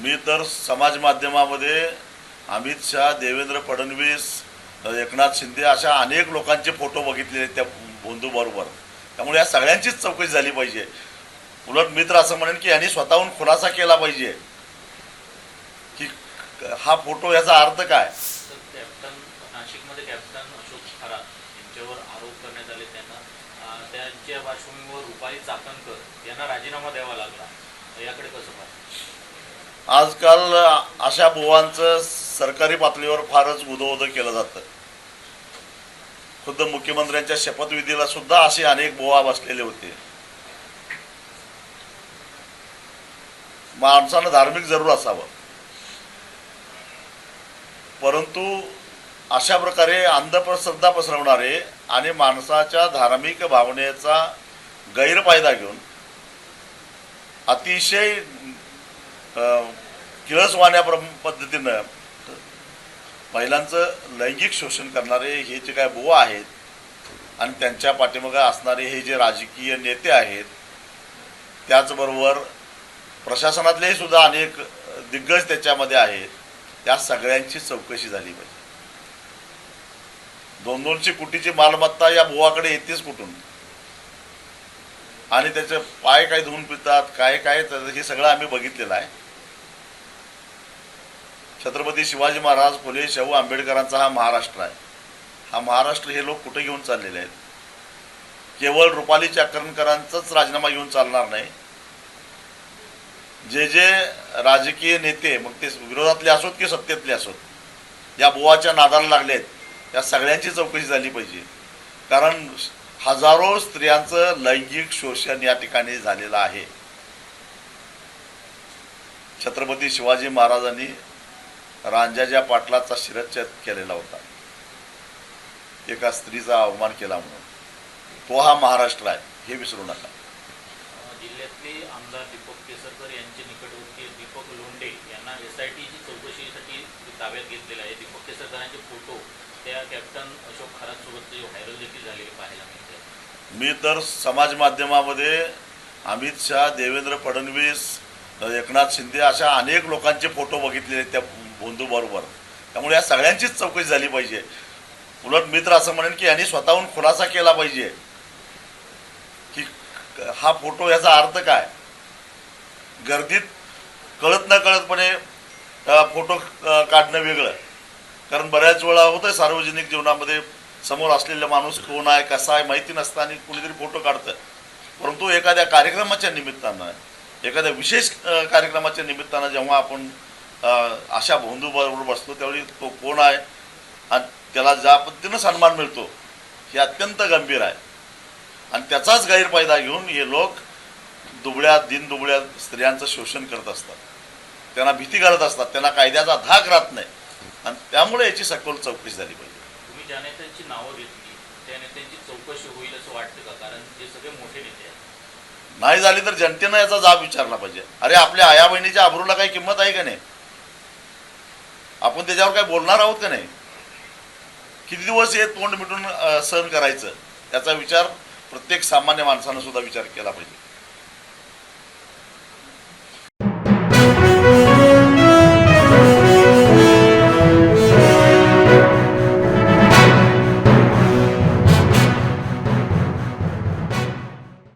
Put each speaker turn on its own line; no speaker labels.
मी तर समाज माध्यमामध्ये अमित शहा, देवेंद्र फडणवीस, एकनाथ शिंदे अशा अनेक लोकांचे फोटो बघितलेले त्या बंधूबरोबर. त्यामुळे या सगळ्यांचीच चौकशी झाली पाहिजे. उलट मी तर असं म्हणेन की यांनी स्वतःहून खुलासा केला पाहिजे की हा फोटो याचा अर्थ काय.
कॅप्टन नाशिकमध्ये कॅप्टन अशोक खरात यांच्यावर आरोप करण्यात आले. त्यांच्या पार्श्वभूमीवर रुपाली चाकणकर यांना राजीनामा द्यावा लागला. याकडे कसं पाहता?
आजकाल अशा बुवांचं सरकारी पातळीवर फारच उदोउदो केलं जातं. खुद्द मुख्यमंत्र्यांच्या शपथविधीला सुद्धा असे अनेक बुवा बसलेले होते. माणसानं धार्मिक जरूर असावं, परंतु अशा प्रकारे अंधश्रद्धा पसरवणारे आणि माणसाच्या धार्मिक भावनेचा गैरफायदा घेऊन अतिशय किळसवाण्या पद्धतीनं महिलांचं लैंगिक शोषण करणारे हे जे काय बुवा आहेत आणि त्यांच्या पाठीमागे असणारे हे जे राजकीय नेते आहेत, त्याचबरोबर प्रशासनातलेही सुद्धा अनेक दिग्गज त्याच्यामध्ये आहेत, त्या सगळ्यांची चौकशी झाली पाहिजे. 200 कोटीची मालमत्ता या बुवाकडे येतेच कुठून, आणि त्याचे पाय काय धुवून पितात, काय काय हे सगळं आम्ही बघितलेलं आहे. छत्रपती शिवाजी महाराज, फुले शाहू आंबेडकरांचा हा महाराष्ट्र आहे. हा महाराष्ट्र हे लोक कुठे घेऊन चाललेले आहेत. केवळ रुपाली चाकणकरांचाच राजीनामा घेऊन चालणार नाही. जे जे राजकीय नेते, मग ते विरोधातले असोत की सत्तेतले असोत, या बुवाच्या नादाला लागलेत, त्या सगळ्यांची चौकशी झाली पाहिजे. कारण हजारो स्त्रियांचं लैंगिक शोषण या ठिकाणी झालेलं आहे. छत्रपती शिवाजी महाराजांनी रांजाच्या पाटलाचा शिरच्छेद केलेला होता, एका स्त्रीचा अवमान केला म्हणून. तो हा महाराष्ट्र आहे, हे विसरू नका.
जिल्ह्यातले आमदार दीपक केसरकर यांचे निकटवर्तीय दीपक लोंढे यांना SITची चौकशीसाठी ताब्यात घेतलेला आहे. दीपक केसरकरांचे फोटो त्या कॅप्टन अशोक खरात सोबत व्हायरल देखील झालेले पाहायला मिळते.
मी तर समाज माध्यमामध्ये अमित शहा, देवेंद्र फडणवीस, एकनाथ शिंदे अशा अनेक लोकांचे फोटो बघितलेले त्या बंधूबरोबर. त्यामुळे या सगळ्यांचीच चौकशी झाली पाहिजे. उलट मी तर असं म्हणेन की यांनी स्वतःहून खुलासा केला पाहिजे की हा फोटो याचा अर्थ काय. गर्दीत कळत न कळतपणे फोटो काढणं वेगळं, कारण बऱ्याच वेळा होतं सार्वजनिक जीवनामध्ये समोर असलेला माणूस कोण आहे, कसा आहे माहिती नसतं आणि कुणीतरी फोटो काढतं. परंतु एखाद्या कार्यक्रमाच्या निमित्तानं, एखाद्या विशेष कार्यक्रमाच्या निमित्तानं जेव्हा आपण अशा बंधूबरोबर बसतो, त्यावेळी तो कोण आहे आणि त्याला ज्या पद्धतीनं सन्मान मिळतो हे अत्यंत गंभीर आहे. आणि त्याचाच गैरफायदा घेऊन हे लोक दिनदुबळ्या स्त्रियांचं शोषण करत असतात, त्यांना भीती घालत असतात, त्यांना कायद्याचा धाक राहत नाही. आणि त्यामुळे याची सखोल चौकशी झाली पाहिजे.
तुम्ही ज्या नेत्यांची नावं घेतली त्या नेत्यांची चौकशी होईल असं वाटतं का? कारण ते सगळे मोठे नेते आहेत.
नाही झाली तर जनतेनं याचा जाब विचारला पाहिजे. अरे आपल्या आया बहिणीच्या आबरूला काही किंमत आहे का नाही? आपण त्याच्यावर काय बोलणार आहोत का नाही? किती दिवस हे तोंड मिटून सहन करायचं, याचा विचार प्रत्येक सामान्य माणसानं सुद्धा विचार केला पाहिजे.